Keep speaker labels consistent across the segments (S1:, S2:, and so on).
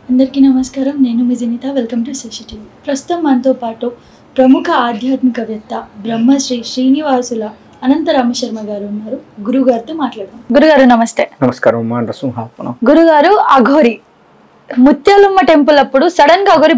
S1: అందరికీ నమస్కారం. నేను మీ జనిత. Welcome to Sashi. ప్రస్తుతం మనతో పాటు ప్రముఖ ఆధ్యాత్మికవేత్త బ్రహ్మశ్రీ శ్రీనివాసుల అనంత రామశర్మ గారు ఉన్నారు. గురుగారితో మాట్లాడదాం. గురుగారు నమస్తే.
S2: నమస్కారం.
S1: గురుగారు, అఘోరి ముత్యాలమ్మ టెంపుల్ అప్పుడు సడన్ గా అఘోరి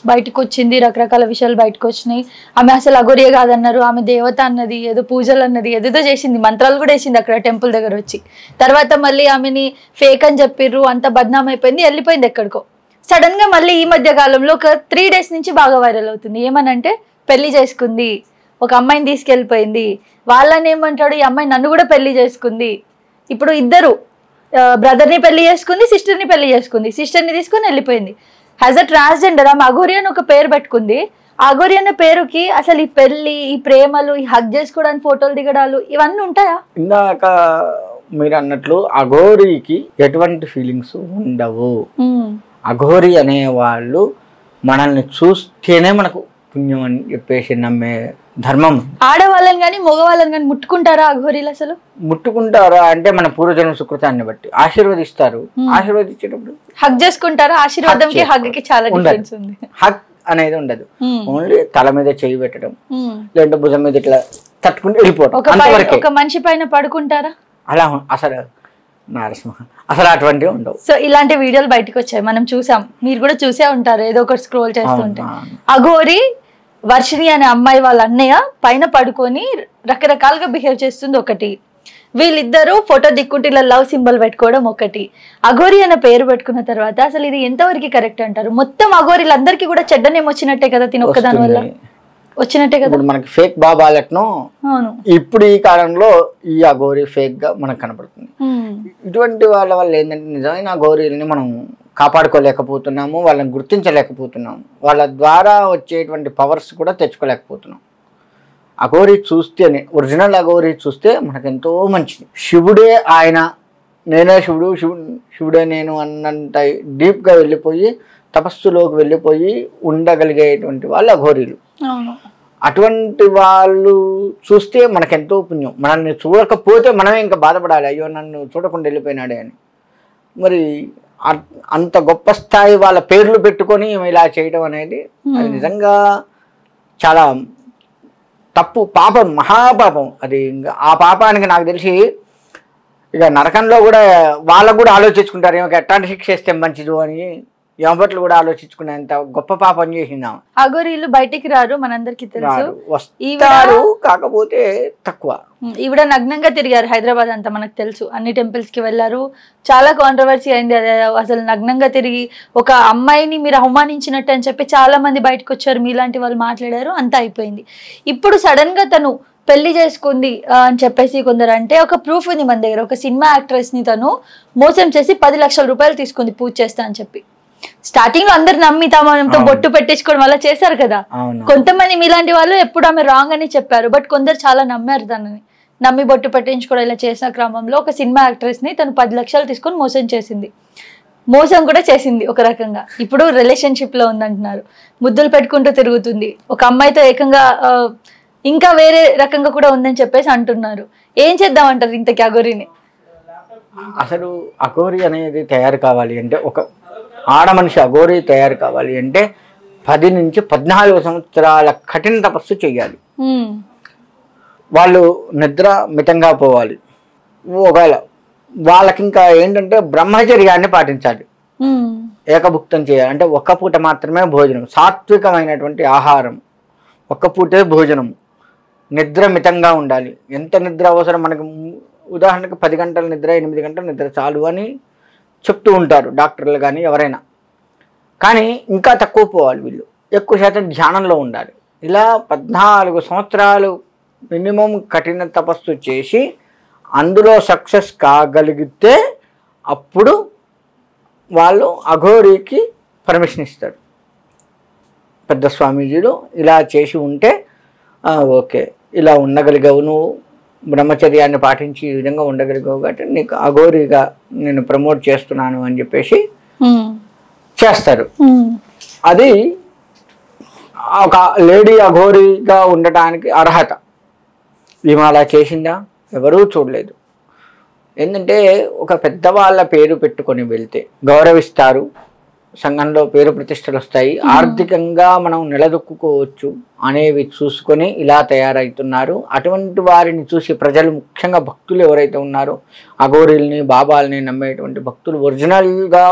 S1: బయటకు వచ్చింది, రకరకాల విషయాలు బయటకు వచ్చినాయి. ఆమె అసలు అఘోరియే కాదన్నారు, ఆమె దేవత అన్నది, ఏదో పూజలు అన్నది, ఏదేదో చేసింది, మంత్రాలు కూడా వేసింది అక్కడ టెంపుల్ దగ్గర వచ్చి. తర్వాత మళ్ళీ ఆమెని ఫేక్ అని చెప్పిర్రు, అంత బద్నాం అయిపోయింది, వెళ్ళిపోయింది ఎక్కడికో. సడన్ గా మళ్ళీ ఈ మధ్య కాలంలో ఒక 3 days నుంచి బాగా వైరల్ అవుతుంది. ఏమనంటే పెళ్లి చేసుకుంది, ఒక అమ్మాయిని తీసుకెళ్ళిపోయింది, వాళ్ళని ఏమంటాడు, ఈ అమ్మాయి నన్ను కూడా పెళ్లి చేసుకుంది. ఇప్పుడు ఇద్దరు బ్రదర్ని పెళ్లి చేసుకుంది, సిస్టర్ని పెళ్లి చేసుకుంది, సిస్టర్ని తీసుకుని వెళ్ళిపోయింది. యాజ్ అ ట్రాన్స్జెండర్ ఆమె అఘోరి అని ఒక పేరు పెట్టుకుంది. అఘోరి అనే పేరుకి అసలు ఈ పెళ్లి, ఈ ప్రేమలు, ఈ హగ్ చేసుకోవడానికి ఫోటోలు దిగడాలు ఇవన్నీ ఉంటాయా?
S2: ఇందాక మీరు అన్నట్లు అఘోరికి ఎటువంటి ఫీలింగ్స్ ఉండవు. అఘోరి అనే వాళ్ళు మనల్ని చూస్తేనే మనకు పుణ్యం అని చెప్పేసి నమ్మే ధర్మం.
S1: ఆడవాళ్ళని కానీ మగవాళ్ళని కానీ ముట్టుకుంటారా అఘోరీలు? అసలు
S2: ముట్టుకుంటారా అంటే మన పూర్వజన్మ సుకృతాన్ని బట్టి ఆశీర్వదిస్తారు. ఆశీర్వదించేటప్పుడు
S1: హగ్ చేసుకుంటారా? ఆశీర్వాదంకి హగ్ కి చాలా డిఫరెన్స్ ఉంది.
S2: హగ్ అనేది ఉండదు. ఓన్లీ తల మీద చేయి పెట్టడం, లేదంటే భుజం మీద ఇట్లా తట్టుకుంటూ వెళ్ళిపోవడం.
S1: ఒక మనిషి పైన పడుకుంటారా?
S2: అలా అసలు నరసింహ అసలు అటువంటివి ఉండవు.
S1: సో ఇలాంటి వీడియోలు బయటకు వచ్చాయి, మనం చూసాం, మీరు కూడా చూసే ఉంటారు ఏదో ఒకటి స్క్రోల్ చేస్తుంటే. అఘోరి వర్షిణి అనే అమ్మాయి వాళ్ళ అన్నయ్య పైన పడుకొని రకరకాలుగా బిహేవ్ చేస్తుంది ఒకటి, వీళ్ళిద్దరూ ఫోటో దిక్కుంటే ఇలా లవ్ సింబల్ పెట్టుకోవడం ఒకటి. అఘోరి అనే పేరు పెట్టుకున్న తర్వాత అసలు ఇది ఎంతవరకు కరెక్ట్ అంటారు? మొత్తం అఘోరీలందరికీ కూడా చెడ్డనేం వచ్చినట్టే కదా, తిని ఒక్కదాని వల్ల వచ్చినట్టే కదా.
S2: మనకి ఫేక్ బాబాలెట్నో ఇప్పుడు ఈ కాలంలో ఈ అఘోరి ఫేక్ గా మనకు కనపడుతుంది. ఇటువంటి వాళ్ళ వల్ల ఏంటంటే నిజమైన అఘోరీలని మనం కాపాడుకోలేకపోతున్నాము, వాళ్ళని గుర్తించలేకపోతున్నాము, వాళ్ళ ద్వారా వచ్చేటువంటి పవర్స్ కూడా తెచ్చుకోలేకపోతున్నాం. అఘోరి చూస్తేనే, ఒరిజినల్ అఘోరి చూస్తే మనకెంతో మంచిది. శివుడే ఆయన, నేనే శివుడు, శివుడే నేను అన్నంత డీప్గా వెళ్ళిపోయి తపస్సులోకి వెళ్ళిపోయి ఉండగలిగేటువంటి వాళ్ళు అఘోరీలు. అటువంటి వాళ్ళు చూస్తే మనకెంతో పుణ్యం. మనల్ని చూడకపోతే మనమే ఇంకా బాధపడాలి, అయ్యో నన్ను చూడకుండా వెళ్ళిపోయినాడే అని. మరి అంత గొప్ప స్థాయి వాళ్ళ పేర్లు పెట్టుకొని ఇలా చేయడం అనేది అది నిజంగా చాలా తప్పు, పాపం, మహాపాపం అది. ఇంకా ఆ పాపానికి నాకు తెలిసి ఇక నరకంలో కూడా వాళ్ళకు కూడా ఆలోచించుకుంటారు, ఏమో ఎట్లాంటి శిక్ష ఇస్తే మంచిది అని యమపట్లు కూడా ఆలోచించుకునేంత గొప్ప పాపం చేసిందాం.
S1: అఘోరీలు బయటికి రారు, మనందరికి తెలుసు,
S2: వస్తారు, కాకపోతే తక్కువ.
S1: ఈవిడ నగ్నంగా తిరిగారు హైదరాబాద్ అంతా, మనకు తెలుసు, అన్ని టెంపుల్స్ కి వెళ్ళారు, చాలా కాంట్రవర్సీ అయింది. అసలు నగ్నంగా తిరిగి ఒక అమ్మాయిని మీరు అవమానించినట్టు అని చెప్పి చాలా మంది బయటకు వచ్చారు, మీలాంటి వాళ్ళు మాట్లాడారు, అంతా అయిపోయింది. ఇప్పుడు సడన్ గా తను పెళ్లి చేసుకుంది అని చెప్పేసి కొందరు అంటే, ఒక ప్రూఫ్ ఉంది మన దగ్గర. ఒక సినిమా యాక్ట్రెస్ ని తను మోసం చేసి 10 లక్షల రూపాయలు తీసుకుంది పూజ చేస్తా అని చెప్పి. స్టార్టింగ్ లో అందరు నమ్మి తమతో బొట్టు పెట్టించుకోవడం వల్ల చేశారు కదా. కొంతమంది మీలాంటి వాళ్ళు ఎప్పుడు ఆమె రాంగ్ అని చెప్పారు, బట్ కొందరు చాలా నమ్మారు తనని. నమ్మి బొట్టు పెట్టించుకోవడం ఇలా చేసిన క్రమంలో ఒక సినిమా యాక్ట్రెస్ ని తను 10 లక్షలు తీసుకొని మోసం కూడా చేసింది ఒక రకంగా. ఇప్పుడు రిలేషన్షిప్ లో ఉందంటున్నారు, ముద్దులు పెట్టుకుంటూ తిరుగుతుంది, ఒక అమ్మాయితో ఏకంగా ఇంకా వేరే రకంగా కూడా ఉందని చెప్పేసి అంటున్నారు. ఏం చేద్దామంటారు ఇంతకీ అఘోరిని?
S2: అసలు అఘోరి అనేది తయారు కావాలి అంటే, ఒక ఆడ మనిషి అఘోరి తయారు కావాలి అంటే 10 నుంచి 14 సంవత్సరాల కఠిన తపస్సు చేయాలి. వాళ్ళు నిద్ర మితంగా పోవాలి. ఒకవేళ వాళ్ళకి ఇంకా ఏంటంటే బ్రహ్మచర్యాన్ని పాటించాలి, ఏకభుక్తం చేయాలి. అంటే ఒక్క పూట మాత్రమే భోజనం, సాత్వికమైనటువంటి ఆహారం, ఒక్క పూటే భోజనం, నిద్ర మితంగా ఉండాలి. ఎంత నిద్ర అవసరం మనకు, ఉదాహరణకు 10 గంటల నిద్ర, 8 గంటల నిద్ర చాలు అని చెప్తూ ఉంటారు డాక్టర్లు కానీ ఎవరైనా. కానీ ఇంకా తక్కువ పోవాలి వీళ్ళు, ఎక్కువ శాతం ధ్యానంలో ఉండాలి. ఇలా 14 సంవత్సరాలు మినిమం కఠిన తపస్సు చేసి అందులో సక్సెస్ కాగలిగితే అప్పుడు వాళ్ళు అఘోరికి పర్మిషన్ ఇస్తారు. పెద్ద స్వామీజీలు ఇలా చేసి ఉంటే ఓకే, ఇలా ఉండగలిగావు, నువ్వు బ్రహ్మచర్యాన్ని పాటించి ఈ విధంగా ఉండగలిగావు కాబట్టి నీకు అఘోరిగా నేను ప్రమోట్ చేస్తున్నాను అని చెప్పేసి చేస్తారు. అది ఒక లేడీ అఘోరిగా ఉండటానికి అర్హత. ఈమె అలా చేసిందా? ఎవరూ చూడలేదు. ఏంటంటే ఒక పెద్దవాళ్ళ పేరు పెట్టుకొని వెళ్తే గౌరవిస్తారు, సంఘంలో పేరు ప్రతిష్టలు వస్తాయి, ఆర్థికంగా మనం నిలదొక్కుకోవచ్చు అనేవి చూసుకొని ఇలా తయారవుతున్నారు. అటువంటి వారిని చూసి ప్రజలు, ముఖ్యంగా భక్తులు ఎవరైతే ఉన్నారో, అఘోరీల్ని బాబాల్ని నమ్మేటువంటి భక్తులు, ఒరిజినల్గా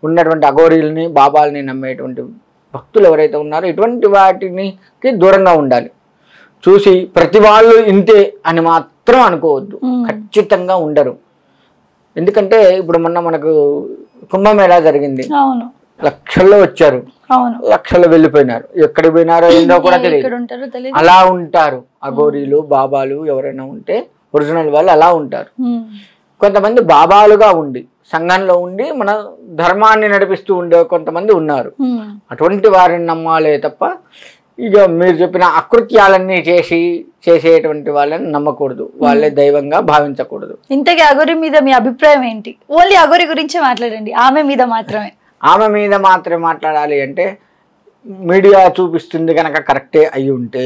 S2: ఉన్నటువంటి అఘోరీల్ని బాబాల్ని నమ్మేటువంటి భక్తులు ఎవరైతే ఉన్నారో ఇటువంటి వాటికి దూరంగా ఉండాలి. చూసి ప్రతి వాళ్ళు ఇంతే అని మాత్రం అనుకోవద్దు, ఖచ్చితంగా ఉండరు. ఎందుకంటే ఇప్పుడు మొన్న మనకు కుంభమేళా జరిగింది, లక్షల్లో వచ్చారు, లక్షల్లో వెళ్ళిపోయినారు, ఎక్కడికి పోయినారో ఏందో కూడా తెలియదు. అలా ఉంటారు అఘోరీలు బాబాలు ఎవరైనా ఉంటే, ఒరిజినల్ వాళ్ళు అలా ఉంటారు. కొంతమంది బాబాలుగా ఉండి సంఘంలో ఉండి మన ధర్మాన్ని నడిపిస్తూ ఉండే కొంతమంది ఉన్నారు. అటువంటి వారిని నమ్మాలే తప్ప ఇక మీరు చెప్పిన అకృత్యాలన్నీ చేసేటువంటి వాళ్ళని నమ్మకూడదు, వాళ్ళే దైవంగా భావించకూడదు.
S1: ఇంతకీ అఘోరి మీద మీ అభిప్రాయం ఏంటి? ఓన్లీ అఘోరి గురించే మాట్లాడండి, ఆమె మీద మాత్రమే.
S2: ఆమె మీద మాత్రమే మాట్లాడాలి అంటే, మీడియా చూపిస్తుంది కనుక కరెక్టే అయి ఉంటే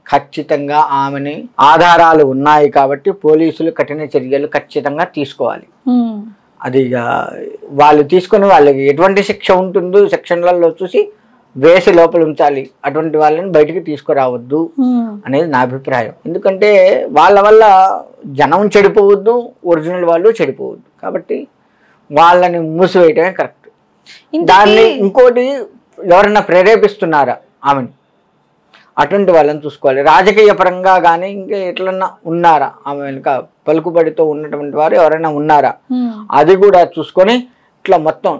S2: ఖచ్చితంగా ఆమెని ఆధారాలు ఉన్నాయి కాబట్టి పోలీసులు కఠిన చర్యలు ఖచ్చితంగా తీసుకోవాలి. అది వాళ్ళు తీసుకొని వాళ్ళకి ఎటువంటి శిక్ష ఉంటుందో సెక్షన్లలో చూసి వేసి లోపల ఉంచాలి. అటువంటి వాళ్ళని బయటికి తీసుకురావద్దు అనేది నా అభిప్రాయం. ఎందుకంటే వాళ్ళ వల్ల జనం చెడిపోవద్దు, ఒరిజినల్ వాళ్ళు చెడిపోవద్దు. కాబట్టి వాళ్ళని మూసివేయటమే కరెక్ట్. దాన్ని ఇంకోటి ఎవరన్నా ప్రేరేపిస్తున్నారా ఆమెను, అటువంటి వాళ్ళని చూసుకోవాలి. రాజకీయ పరంగా కానీ ఇంకా ఎట్లన్నా ఉన్నారా, ఆమె వెనుక పలుకుబడితో ఉన్నటువంటి వారు ఎవరైనా ఉన్నారా, అది కూడా చూసుకొని ఇట్లా మొత్తం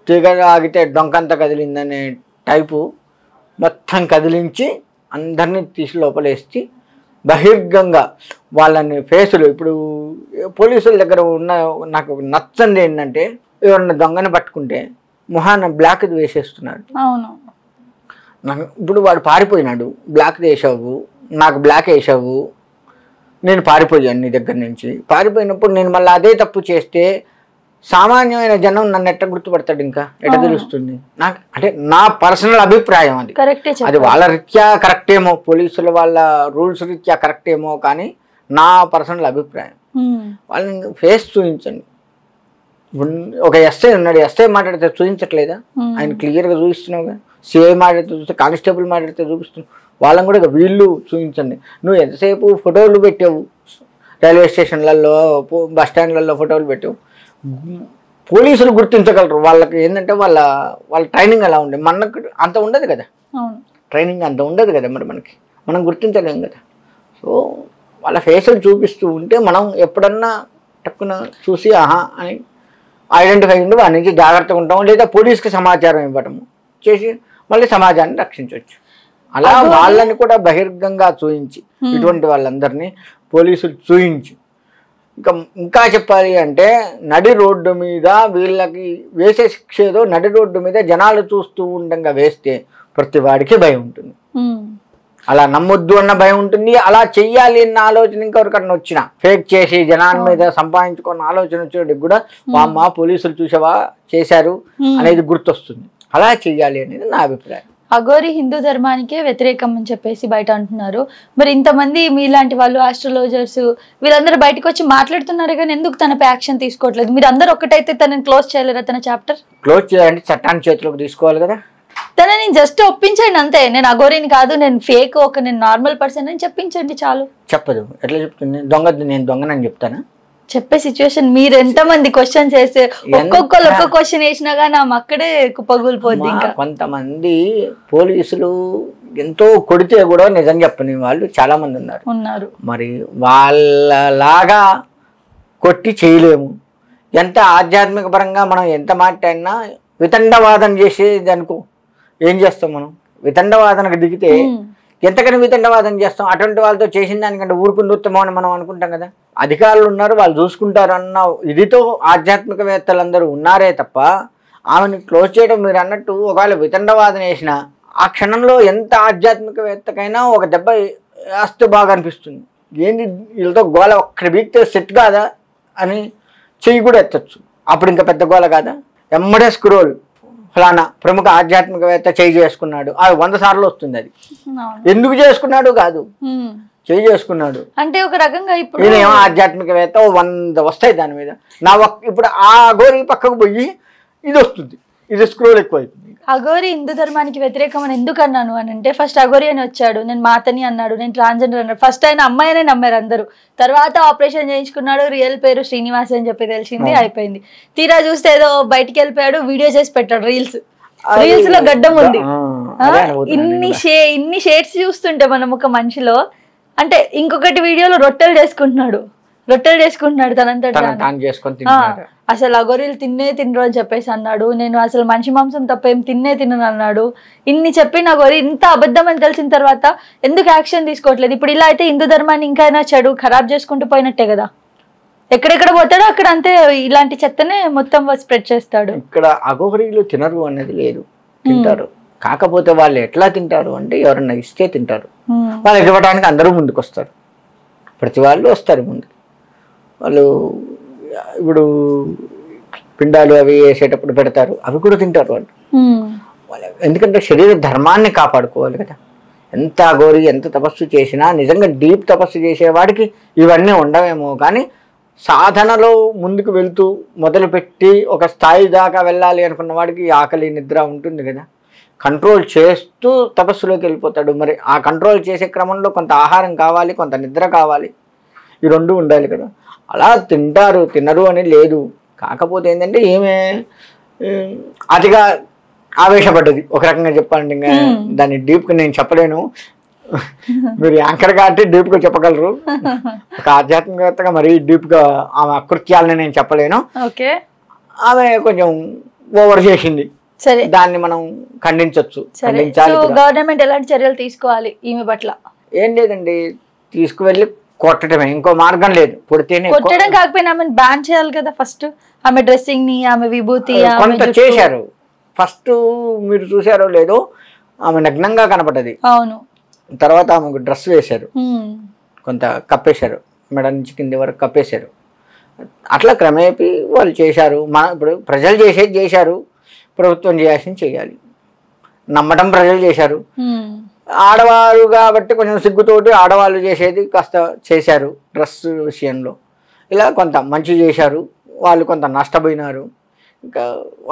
S2: తీగ ఆగితే డొంకంత కదిలిందనే టైపు మొత్తం కదిలించి అందరినీ తీసి లోపలేసి బహిర్గంగా వాళ్ళని ఫేసులు, ఇప్పుడు పోలీసుల దగ్గర ఉన్న నాకు నచ్చంది ఏంటంటే, ఎవరన్నా దొంగని పట్టుకుంటే మొహాన బ్లాక్ వేసేస్తున్నారు. ఇప్పుడు వాడు పారిపోయినాడు, బ్లాక్ వేసావు, నాకు బ్లాక్ వేసావు, నేను పారిపోయాను నీ దగ్గర నుంచి. పారిపోయినప్పుడు నేను మళ్ళీ అదే తప్పు చేస్తే సామాన్యమైన జనం నన్ను ఎట్ట గుర్తుపడతాడు, ఇంకా ఎట్ట తెలుస్తుంది నాకు? అంటే నా పర్సనల్ అభిప్రాయం అది. అది వాళ్ళ రీత్యా కరెక్టేమో, పోలీసుల వాళ్ళ రూల్స్ రీత్యా కరెక్టేమో, కానీ నా పర్సనల్ అభిప్రాయం. వాళ్ళని ఫేస్ చూపించండి. ఒక ఎస్ఐ ఉన్నాడు, ఎస్ఐ మాట్లాడితే చూపించట్లేదా? ఆయన క్లియర్గా చూపిస్తున్నావుగా. సిఐ మాట్లాడితే చూస్తే, కానిస్టేబుల్ మాట్లాడితే చూపిస్తున్నావు. వాళ్ళని కూడా వీళ్ళు చూపించండి. నువ్వు ఎంతసేపు ఫోటోలు పెట్టావు, రైల్వే స్టేషన్లలో బస్ స్టాండ్లలో ఫోటోలు పెట్టావు. పోలీసులు గుర్తించగలరు. వాళ్ళకి ఏంటంటే వాళ్ళ ట్రైనింగ్ అలా ఉండే, మనకు అంత ఉండదు కదా, ట్రైనింగ్ అంత ఉండదు కదా, మనం గుర్తించలేం కదా. సో వాళ్ళ ఫేసులు చూపిస్తూ ఉంటే మనం ఎప్పుడన్నా టక్కున చూసి ఆహా అని ఐడెంటిఫై ఉండి వారి నుంచి జాగ్రత్తగా ఉంటాం, లేదా పోలీస్కి సమాచారం ఇవ్వటము చేసి మళ్ళీ సమాజాన్ని రక్షించవచ్చు. అలా వాళ్ళని కూడా బహిర్గంగా చూయించి, ఇటువంటి వాళ్ళందరినీ పోలీసులు చూయించి, ఇంకా చెప్పాలి అంటే నడి రోడ్డు మీద వీళ్ళకి వేసే శిక్ష ఏదో నడి రోడ్డు మీద జనాలు చూస్తూ ఉండగా వేస్తే ప్రతి వాడికి భయం ఉంటుంది. అలా నమ్మొద్దు అన్న భయం ఉంటుంది. అలా చెయ్యాలి అన్న ఆలోచన ఇంకెవరికన్నా వచ్చినా, ఫేక్ చేసి జనాల మీద సంపాదించుకున్న ఆలోచన వచ్చేటికి కూడా అమ్మ పోలీసులు చూసావా చేశారు అనేది గుర్తొస్తుంది. అలా చెయ్యాలి అనేది నా అభిప్రాయం.
S1: అఘోరి హిందూ ధర్మానికే వ్యతిరేకం అని చెప్పేసి బయట అంటున్నారు. మరి ఇంతమంది మీలాంటి వాళ్ళు, ఆస్ట్రాలజర్స్, వీళ్ళందరూ బయటకు వచ్చి మాట్లాడుతున్నారు కానీ ఎందుకు తనపై యాక్షన్ తీసుకోవట్లేదు? మీరు అందరు ఒక్కటైతే తనని క్లోజ్ చేయలేరా? తన చాప్టర్
S2: క్లోజ్ చేయాలంటే చట్టాన్ని చేతిలోకి తీసుకోవాలి కదా.
S1: తనని జస్ట్ ఒప్పించండి అంతే. నేను అఘోరిని కాదు, నేను ఫేక్, నేను నార్మల్ పర్సన్ అని చెప్పించండి చాలు.
S2: చెప్పదు. ఎట్లా చెప్తుంది? నేను దొంగనని చెప్తానా?
S1: చెప్పే సిచ్యువేషన్. మీరు ఎంతమంది క్వశ్చన్స్ వేస్తే ఒక్కొక్కరు ఒక్కొక్క క్వశ్చన్ వేసినా కానీ ఆమె అక్కడే కుప్పగూలిపోద్ది. ఇంకా
S2: కొంతమంది పోలీసులు ఎంతో కొడితే కూడా నిజం చెప్పని వాళ్ళు చాలా మంది ఉన్నారు. మరి వాళ్ళలాగా కొట్టి చేయలేము. ఎంత ఆధ్యాత్మిక పరంగా మనం ఎంత మాట్లాడినా వితండవాదన చేసేది అనుకో, ఏం చేస్తాం మనం? వితండవాదనకు దిగితే ఎంతకని వితండవాదన చేస్తాం? అటువంటి వాళ్ళతో చేసిన దానికంటే ఊరుకుని ఉత్తమం అని మనం అనుకుంటాం కదా. అధికారులు ఉన్నారు, వాళ్ళు చూసుకుంటారు అన్న ఇదితో ఆధ్యాత్మికవేత్తలందరూ ఉన్నారే తప్ప ఆమెను క్లోజ్ చేయడం, మీరు అన్నట్టు ఒకవేళ వితండవాదన వేసినా ఆ క్షణంలో ఎంత ఆధ్యాత్మికవేత్తకైనా ఒక దెబ్బ వేస్తే బాగా అనిపిస్తుంది. ఏంటి వీళ్ళతో గోల ఒక్కడి బీక్తే సెట్ కాదా అని చెయ్యి కూడా ఎత్తచ్చు. అప్పుడు ఇంకా పెద్ద గోల కాదా? ఎమ్మడే స్క్రోల్ ఫలానా ప్రముఖ ఆధ్యాత్మికవేత్త చేయి చేసుకున్నాడు, అది 100 సార్లు వస్తుంది. అది ఎందుకు చేసుకున్నాడు కాదు, చేయి చేసుకున్నాడు
S1: అంటే ఒక రకంగా. ఇప్పుడు
S2: నేనేమో ఆధ్యాత్మికవేత్త 100 వస్తాయి దాని మీద. ఇప్పుడు ఆ గోరి పక్కకు పోయి ఇది వస్తుంది, ఇది స్క్రోల్ ఎక్కువైపోయింది.
S1: అఘోరి హిందూ ధర్మానికి వ్యతిరేకం అని ఎందుకు అన్నాను అని అంటే, ఫస్ట్ అఘోరి అని వచ్చాడు, నేను మాతని అన్నాడు, నేను ట్రాన్స్జెండర్ అన్నాడు. ఫస్ట్ ఆయన అమ్మాయినే నమ్మారు అందరూ. తర్వాత ఆపరేషన్ చేయించుకున్నాడు, రియల్ పేరు శ్రీనివాస్ అని చెప్పి తెలిసింది, అయిపోయింది. తీరా చూస్తే ఏదో బయటికి వెళ్ళిపోయాడు, వీడియో చేసి పెట్టాడు రీల్స్ లో గడ్డం ఉంది. ఇన్ని షేడ్స్ చూస్తుంటే మనం ఒక మనిషిలో, అంటే ఇంకొకటి వీడియోలో రొట్టెలు చేసుకుంటున్నాడు తనంతట. అసలు అఘోరీలు తినరు అని చెప్పేసి అన్నాడు. నేను అసలు మనిషి మాంసం తప్ప ఏం తినను అన్నాడు. ఇన్ని చెప్పిన అఘోరి ఇంత అబద్ధం అని తెలిసిన తర్వాత ఎందుకు యాక్షన్ తీసుకోవట్లేదు? ఇప్పుడు ఇలా అయితే హిందూ ధర్మాన్ని ఇంకా చెడు ఖరాబ్ చేసుకుంటూ పోయినట్టే కదా. ఎక్కడెక్కడ పోతాడో అక్కడ అంతే ఇలాంటి చెత్తనే మొత్తం స్ప్రెడ్ చేస్తాడు.
S2: ఇక్కడ అఘోరీలు తినరు అనేది లేదు, తింటారు. కాకపోతే వాళ్ళు ఎట్లా తింటారు అంటే, ఎవరన్నా ఇస్తే తింటారు. వాళ్ళకి ఇవ్వడానికి అందరూ ముందుకు వస్తారు, ప్రతి వాళ్ళు వస్తారు ముందుకు. వాళ్ళు ఇప్పుడు పిండాలు అవి వేసేటప్పుడు పెడతారు, అవి కూడా తింటారు వాళ్ళు. ఎందుకంటే శరీర ధర్మాన్ని కాపాడుకోవాలి కదా. ఎంత అఘోరి ఎంత తపస్సు చేసినా, నిజంగా డీప్ తపస్సు చేసేవాడికి ఇవన్నీ ఉండవేమో, కానీ సాధనలో ముందుకు వెళ్తూ మొదలుపెట్టి ఒక స్థాయి దాకా వెళ్ళాలి అనుకున్న వాడికి ఆకలి నిద్ర ఉంటుంది కదా, కంట్రోల్ చేస్తూ తపస్సులోకి వెళ్ళిపోతాడు. మరి ఆ కంట్రోల్ చేసే క్రమంలో కొంత ఆహారం కావాలి, కొంత నిద్ర కావాలి, ఈ రెండు ఉండాలి కదా. అలా తింటారు, తినరు అని లేదు. కాకపోతే ఏంటంటే ఏమే అతిగా ఆవేశపడ్డది ఒక రకంగా చెప్పాలంటే. ఇంకా దాన్ని డీప్గా నేను చెప్పలేను, మీరు యాంకర్ కాబట్టి డీప్గా చెప్పగలరు. ఒక ఆధ్యాత్మికవేత్తగా మరీ డీప్గా ఆమె అకృత్యాలని నేను చెప్పలేను. ఆమె కొంచెం ఓవర్ చేసింది, దాన్ని మనం ఖండించవచ్చు.
S1: గవర్నమెంట్ ఎలాంటి చర్యలు తీసుకోవాలి ఈమె పట్ల?
S2: ఏం లేదండి, తీసుకువెళ్ళి కొట్టడమే, ఇంకో మార్గం లేదు.
S1: కొట్టడం కాకపోయినా ఆమె బ్యాన్ చేయాలి కదా. ఫస్ట్ ఆమె డ్రెస్సింగ్ ని, ఆమె విభూతి
S2: కొంత చేశారు. ఫస్ట్ మీరు చూసారో లేదో, ఆమె నగ్నంగా కనపడ్డది.
S1: అవును.
S2: తర్వాత ఆమెకు డ్రెస్ వేశారు, కొంత కప్పేశారు, మెడ నుంచి కింది వరకు కప్పేశారు. అట్లా క్రమేపీ వాళ్ళు చేశారు. ఇప్పుడు ప్రజలు చేసేది చేశారు, ప్రభుత్వం చేయాల్సింది చేయాలి. నమ్మటం ప్రజలు చేశారు. ఆడవారు కాబట్టి కొంచెం సిగ్గుతోటి ఆడవాళ్ళు చేసేది కాస్త చేశారు డ్రెస్ విషయంలో. ఇలా కొంత మంచి చేశారు, వాళ్ళు కొంత నష్టపోయినారు. ఇంకా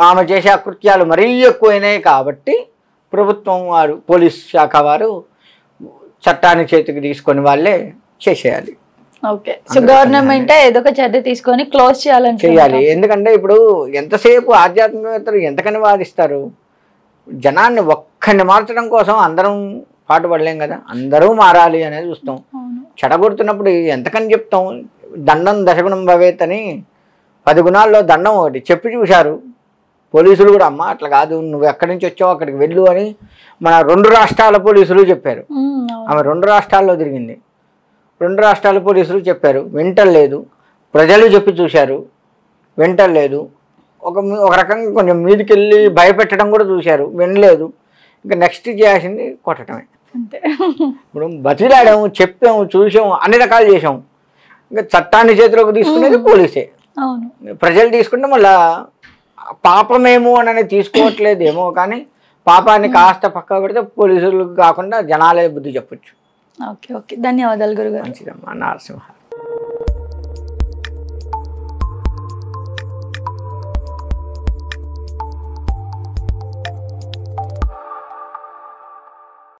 S2: ఆమె చేసే అకృత్యాలు మరీ ఎక్కువైనాయి కాబట్టి ప్రభుత్వం వారు, పోలీస్ శాఖ వారు చట్టాన్ని చేతికి తీసుకొని వాళ్ళే చేసేయాలి.
S1: ఓకే, సో గవర్నమెంట్ ఏదో ఒక చర్య తీసుకొని క్లోజ్ చేయాలి.
S2: ఎందుకంటే ఇప్పుడు ఎంతసేపు ఆధ్యాత్మికవేత్తలు ఎంతకని వాదిస్తారు? జనాన్ని ఒక్కడిని మార్చడం కోసం అందరం పాటుపడలేం కదా, అందరూ మారాలి అనేది చూస్తాం. చెడగొడుతున్నప్పుడు ఎంతకని చెప్తాం? దండం దశగుణం భవేత్ అని 10 గుణాల్లో దండం ఒకటి చెప్పి చూశారు పోలీసులు కూడా. అమ్మ అట్లా కాదు, నువ్వు ఎక్కడి నుంచి వచ్చావు అక్కడికి వెళ్ళు అని మన 2 రాష్ట్రాల పోలీసులు చెప్పారు. ఆమె 2 రాష్ట్రాల్లో తిరిగింది, 2 రాష్ట్రాల పోలీసులు చెప్పారు, వింటలేదు. ప్రజలు చెప్పి చూశారు, వింటలేదు. ఒక రకంగా కొంచెం మీదికి వెళ్ళి భయపెట్టడం కూడా చూశారు, వినలేదు. ఇంకా నెక్స్ట్ చేయాల్సింది కొట్టడమే. ఇప్పుడు బతిలాడాము, చెప్పాము, చూసాము, అన్ని రకాలు చేసాము. ఇంకా చట్టాన్ని చేతిలోకి తీసుకునేది పోలీసే. ప్రజలు తీసుకుంటే మళ్ళా పాపమేమో అని తీసుకోవట్లేదేమో, కానీ పాపాన్ని కాస్త పక్క పెడితే పోలీసులు కాకుండా జనాలే బుద్ధి చెప్పొచ్చు.
S1: ఓకే, ధన్యవాదాలు గురుగారు.
S2: మంచిదమ్మా. నరసింహ.